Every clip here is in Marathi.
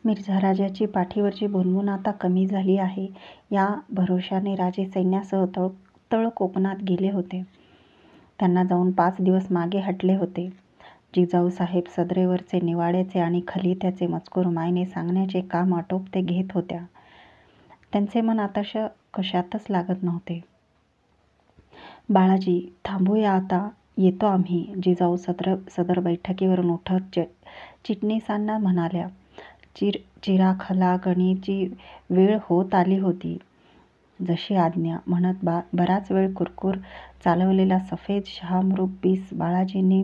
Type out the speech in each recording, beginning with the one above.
मिर्झा राजाची पाठीवरची भुणभुण आता कमी झाली आहे या भरोशाने राजे सैन्यासह तळ कोकणात गेले होते. त्यांना जाऊन 5 दिवस मागे हटले होते. जिजाऊसाहेब सदरेवरचे निवाड्याचे आणि खलित्याचे मजकूर मायने सांगण्याचे काम आटोपते घेत होत्या. त्यांचे मन आताशा कशातच लागत नव्हते. बाळाजी, थांबूया आता, येतो आम्ही, जिजाऊ सदर बैठकीवरून उठत चिटणीसांना म्हणाल्या. चिराखलागणीची वेळ होत आली होती. जशी आज्ञा म्हणत बराच वेळ कुरकुर चालवलेला सफेद शहामृग पीस बाळाजींनी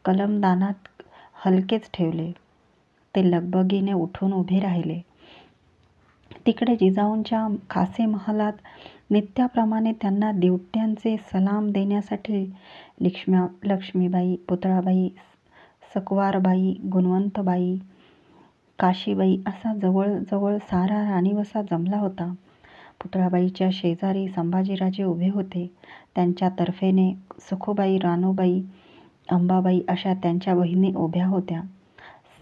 कलमदानात हलकेच ठेवले. ते लगबगीने उठून उभे राहिले. तिकडे जिजाऊंच्या खासे महालात नित्याप्रमाणे त्यांना दिवट्यांचे सलाम देण्यासाठी लक्ष्मीबाई, पुतळाबाई, सकवारबाई, गुणवंतबाई, काशीबाई असा जवळजवळ सारा राणीवसा जमला होता. पुतळाबाईच्या शेजारी संभाजीराजे उभे होते. त्यांच्या तर्फेने सखूबाई, रानूबाई, अंबाबाई अशा त्यांच्या बहिणी उभ्या होत्या.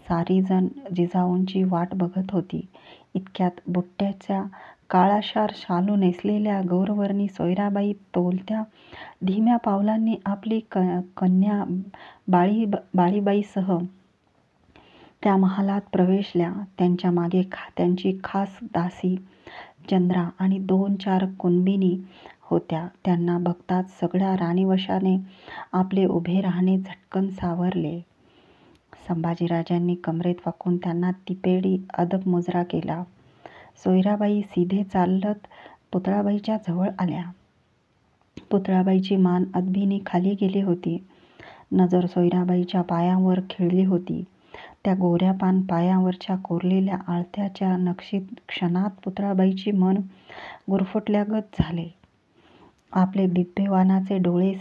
सारीजण जिजाऊंची वाट बघत होती. इतक्यात बुट्ट्याच्या काळाशार शालू नेसलेल्या गौरवर्णी सोयराबाई तोलत्या धीम्या पावलांनी आपली कन्या बाळीबाईसह त्या महालात प्रवेशल्या. त्यांच्या मागे त्यांची खास दासी चंद्रा आणि 2-4 कुणबिनी होत्या. त्यांना बघताच सगळ्या राणीवशाने आपले उभे राहणे झटकन सावरले. संभाजीराजांनी कमरेत वाकून त्यांना तिपेडी अदब मुजरा केला. सोयराबाई सीधे चालत पुतळाबाईच्या जवळ आल्या. पुतळाबाईची मान अदबीने खाली गेली होती. नजर सोयराबाईच्या पायांवर खिळली होती. त्या गोऱ्यापान पायांवरच्या कोरलेल्या आळत्याच्या नक्षीत क्षणात पुतळाबाईची मन गुरफटल्यागत झाले. आपले बिब्बेवानाचे डोळे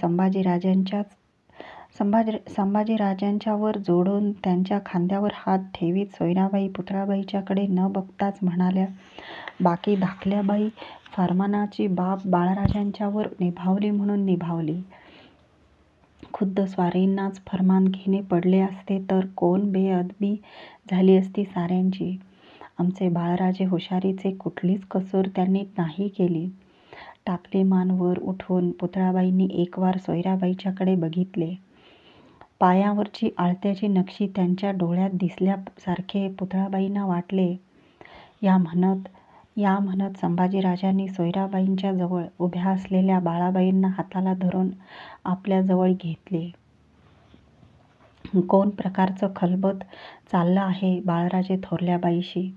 संभाजीराजांच्यावर जोडून त्यांच्या खांद्यावर हात ठेवीत सोयराबाई पुतळाबाईच्याकडे न बघताच म्हणाल्या, बाकी धाकल्या बाई फर्मानाची बाब बाळराजांच्यावर निभावली म्हणून निभावली. खुद्द स्वारींनाच फर्मान घेणे पडले असते तर कोण बेअदबी झाली असती साऱ्यांची. आमचे बाळराजे हुशारीचे कुठलीच कसूर त्यांनी नाही केली. टाकली मान वर उठवून पुतळाबाईंनी एकवार सोयराबाईच्याकडे बघितले. पायांवरची आळत्याची नक्षी त्यांच्या डोळ्यात दिसल्यासारखे पुतळाबाईंना वाटले. या म्हणत संभाजीराजांनी सोयराबाईंच्या जवळ उभ्या असलेल्या बाळाबाईंना हाताला धरून आपल्याजवळ घेतले. कोण प्रकारचं खलबत चाललं आहे बाळराजे थोरल्या बाईशी,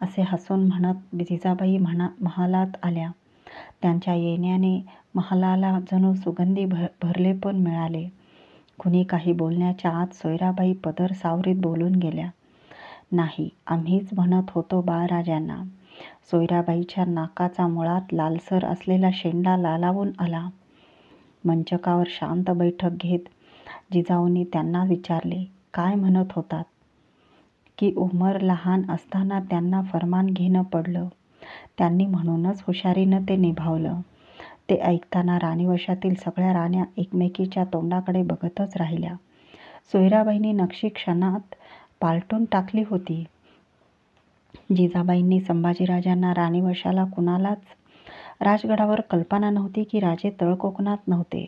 असे हसून म्हणत जिजाबाई महालात आल्या. त्यांच्या येण्याने महालाला जणू सुगंधी भरलेपण मिळाले. कुणी काही बोलण्याच्या आत सोयराबाई पदर सावरीत बोलून गेल्या. नाही, आम्हीच म्हणत होतो बाळराजांना. सोयराबाईच्या नाकाचा मुळात लालसर असलेला शेंडा लालावून आला. मंचकावर शांत बैठक घेत जिजाऊंनी त्यांना विचारले, काय म्हणत होतात? की उमर लहान असताना त्यांना फर्मान घेणं पडलं. त्यांनी म्हणूनच हुशारीनं ते निभावलं. ते ऐकताना राणीवशातील सगळ्या राण्या एकमेकीच्या तोंडाकडे बघतच राहिल्या. सोयराबाईंनी नक्षी क्षणात पालटून टाकली होती. जिजाबाईंनी संभाजीराजांना राणीवशाला कुणालाच राजगडावर कल्पना नव्हती की राजे तळकोकणात नव्हते.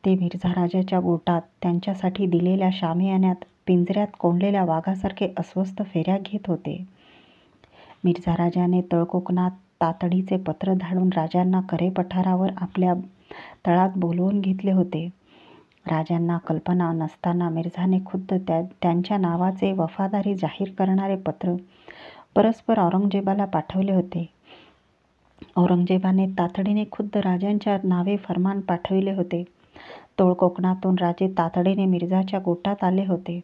ते मिर्झा राजाच्या गोटात त्यांच्यासाठी दिलेल्या शामियान्यात पिंजऱ्यात कोंडलेल्या वाघासारखे अस्वस्थ फेऱ्या घेत होते. मिर्झा राजाने तळकोकणात तातडीचे पत्र धाडून राजांना करेपठारावर आपल्या तळात बोलवून घेतले होते. राजांना कल्पना नसताना मिर्झाने खुद्द त्यांच्या नावाचे वफादारी जाहीर करणारे पत्र परस्पर औरंगजेबाला पाठवले होते. औरंगजेबाने तातडीने खुद्द राजांच्या नावे फर्मान पाठविले होते. तळकोकणातून राजे तातडीने मिर्झाच्या गोटात आले होते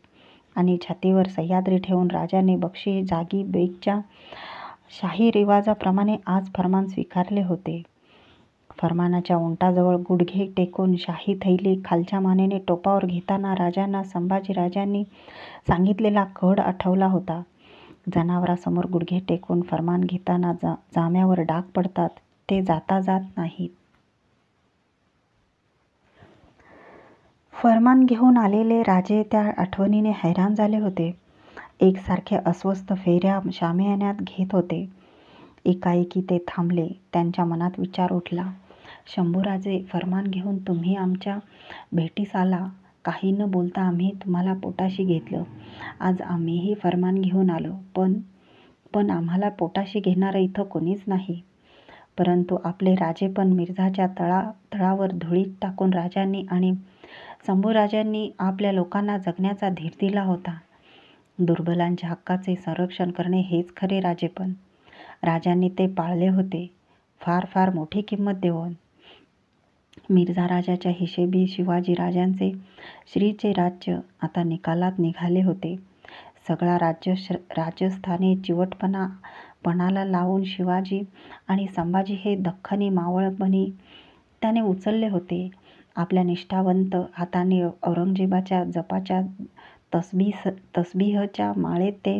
आणि छातीवर सह्याद्री ठेवून राजाने बक्षी जागी बेगच्या शाही रिवाजाप्रमाणे आज फर्मान स्वीकारले होते. फर्मानाच्या उंटाजवळ गुडघे टेकून शाही थैली खालच्या मानेने टोपावर घेताना राजांना संभाजीराजांनी सांगितलेला कड आठवला होता. जनावरासमोर गुडघे टेकून फर्मान घेताना जाम्यावर डाग पडतात, ते जाता जात नाहीत. फर्मान घेऊन आलेले राजे त्या आठवणीने हैराण झाले होते. एकसारखे अस्वस्थ फेऱ्या शामियान्यात घेत होते. एकाएकी ते थांबले. त्यांच्या मनात विचार उठला. शंभूराजे, फर्मान घेऊन तुम्ही आमच्या भेटीस आला. काही न बोलता आम्ही तुम्हाला पोटाशी घेतलं. आज आम्हीही फर्मान घेऊन आलो. पण आम्हाला पोटाशी घेणारं इथं कोणीच नाही. परंतु आपले राजेपण मिर्झाच्या तळावर धुळीत टाकून राजांनी आणि शंभूराजांनी आपल्या लोकांना जगण्याचा धीर दिला होता. दुर्बलांच्या हक्काचे संरक्षण करणे हेच खरे राजेपण. राजांनी ते पाळले होते, फार फार मोठी किंमत देऊन. मिर्झा राजाच्या हिशेबी शिवाजी राजांचे श्रीचे राज्य आता निकालात निघाले होते. सगळा राजस्थानी चिवटपणाला लावून शिवाजी आणि संभाजी हे दख्खनी मावळपणी त्याने उचलले होते. आपल्या निष्ठावंत हाताने औरंगजेबाच्या जपाच्या तसबीहच्या माळेत ते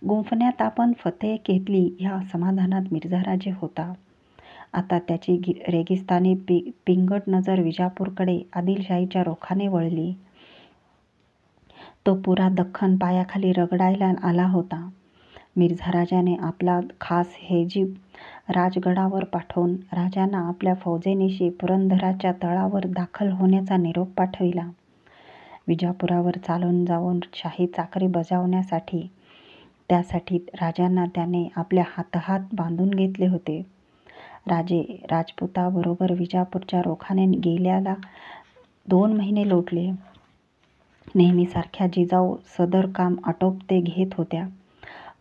गुंफण्यात आपण फतेह घेतली ह्या समाधानात मिर्झाराजे होता. आता त्याची रेगिस्तानी पिंगट नजर विजापूरकडे आदिलशाहीच्या रोखाने वळली. तो पुरा दख्खन पायाखाली रगडायला आला होता. मिर्झा राजाने आपला खास हेजीब राजगडावर पाठवून राजांना आपल्या फौजेनिशी पुरंदराच्या तळावर दाखल होण्याचा निरोप पाठविला. विजापुरावर चालून जाऊन शाही चाकरी बजावण्यासाठी त्यासाठी राजांना त्याने आपल्या हातहात बांधून घेतले होते. राजे राजपुताबरोबर विजापूरच्या रोखाने गेल्याला 2 महिने लोटले. नेहमीसारख्या जिजाऊ सदर काम आटोपते घेत होत्या.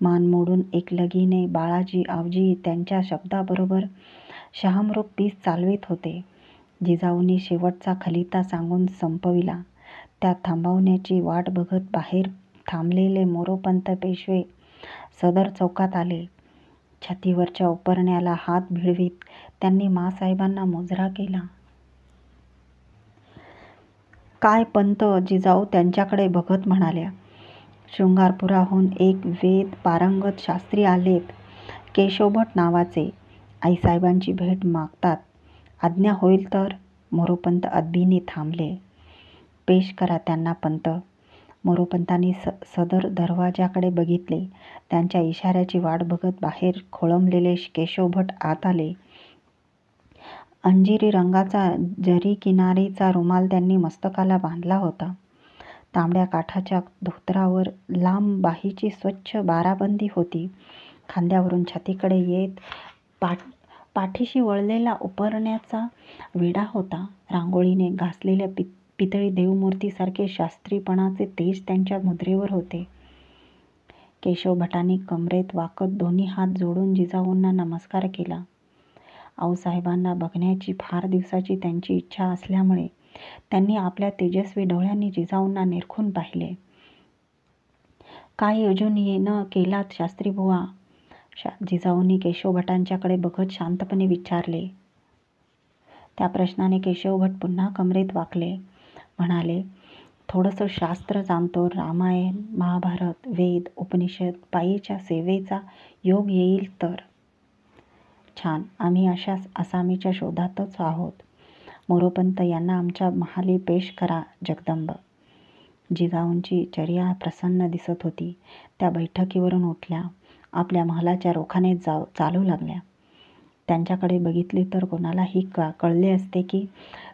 मान मोडून एकलगीने बाळाजी आवजी त्यांच्या शब्दाबरोबर शहामृग पीस चालवित होते. जिजाऊंनी शेवटचा खलिता सांगून संपविला. त्या थांबवण्याची वाट बघत बाहेर थांबलेले मोरोपंत पेशवे सदर चौकात आले. छातीवरच्या उपरण्याला हात भिडवीत त्यांनी माँसाहेबांना मुजरा केला. काय पंत, जिजाऊ त्यांच्याकडे बघत म्हणाल्या. शृंगारपुराहून एक वेद पारंगत शास्त्री आलेत, केशवभट नावाचे. आईसाहेबांची भेट मागतात. आज्ञा होईल तर. मोरोपंत अदबीने थांबले. पेश करा त्यांना पंत. मोरोपंतांनी सदर दरवाजाकडे बघितले. त्यांच्या इशाऱ्याची वाट बघत बाहेर खोळंबलेले केशवभट आत आले. अंजिरी रंगाचा जरी किनारीचा रुमाल त्यांनी मस्तकाला बांधला होता. तांबड्या काठाच्या धोतरावर लांब बाहीची स्वच्छ बाराबंदी होती. खांद्यावरून छातीकडे येत पाठीशी वळलेला उपरण्याचा विडा होता. रांगोळीने घासलेल्या पितळी देवमूर्तीसारखे शास्त्रीपणाचे तेज त्यांच्या मुद्रेवर होते. केशवभटांनी कमरेत वाकत दोन्ही हात जोडून जिजाऊंना नमस्कार केला. आऊसाहेबांना बघण्याची फार दिवसाची त्यांची इच्छा असल्यामुळे त्यांनी आपल्या तेजस्वी डोळ्यांनी जिजाऊंना निरखून पाहिले. काय अजून येणं केलात शास्त्रीबुवा? जिजाऊंनी केशवभटांच्याकडे बघत शांतपणे विचारले. त्या प्रश्नाने केशवभट पुन्हा कमरेत वाकले. म्हणाले, थोडंसं शास्त्र जाणतो. रामायण, महाभारत, वेद, उपनिषद पायीच्या सेवेचा योग येईल तर. छान. आम्ही अशा आसामीच्या शोधातच आहोत. मोरोपंत यांना आमच्या महाली पेश करा जगदंब. जिजाऊंची चर्या प्रसन्न दिसत होती. त्या बैठकीवरून उठल्या. आपल्या महालाच्या रोखाने चालू लागल्या. त्यांच्याकडे बघितले तर कोणालाही कळले असते की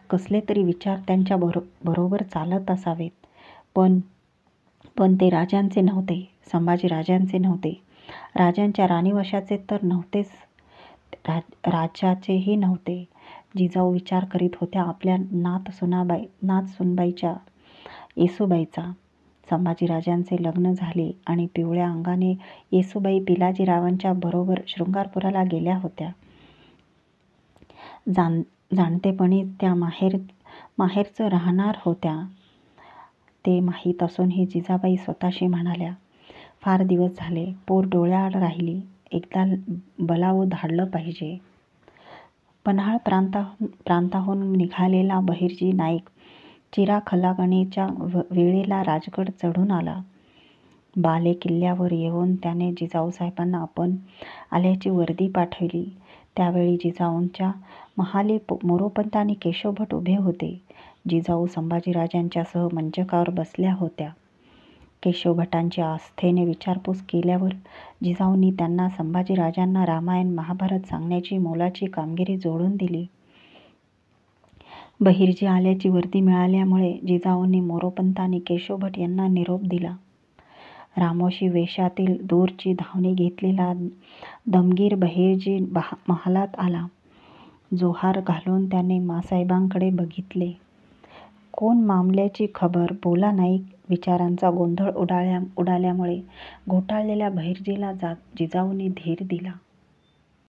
कसले तरी विचार त्यांच्या बरोबर चालत असावेत. पण ते राजांचे नव्हते. संभाजी राजांचे नव्हते. राजांच्या राणीवशाचे तर नव्हतेच. राजाचेही नव्हते. जिजाऊ विचार करीत होत्या आपल्या नातसूनबाईच्या, येसूबाईचा. संभाजीराजांचे लग्न झाले आणि पिवळ्या अंगाने येसूबाई पिलाजीरावांच्या बरोबर शृंगारपुराला गेल्या होत्या. जाणतेपणी त्या माहेरचं राहणार होत्या. ते माहीत असूनही जिजाबाई स्वतःशी म्हणाल्या, फार दिवस झाले, पोर डोळ्याआड राहिली, एकदा बलावून धाडलं पाहिजे. पन्हाळ प्रांताहून निघालेला बहिर्जी नाईक चिराखलागणीच्या वेळेला राजगड चढून आला. बाले किल्ल्यावर येऊन त्याने जिजाऊसाहेबांना आपण आल्याची वर्दी पाठविली. त्यावेळी जिजाऊंच्या महाली मोरोपंत आणि केशवभट उभे होते. जिजाऊ संभाजीराजांच्यासह मंचकावर बसल्या होत्या. केशव भटांची आस्थेने विचारपूस केल्यावर जिजाऊंनी त्यांना संभाजीराजांना रामायण महाभारत सांगण्याची मोलाची कामगिरी जोडून दिली. बहिर्जी आल्याची वर्दी मिळाल्यामुळे जिजाऊंनी मोरोपंत आणि केशव भट यांना निरोप दिला. रामोशी वेशातील दूरची धावणी घेतलेला दमगीर बहिर्जी महालात आला. जोहार घालून त्याने माँसाहेबांकडे बघितले. कोण मामल्याची खबर? बोला नाईक. विचारांचा गोंधळ उडाल्यामुळे घोटाळलेल्या बहिर्जीला जिजाऊंनी धीर दिला.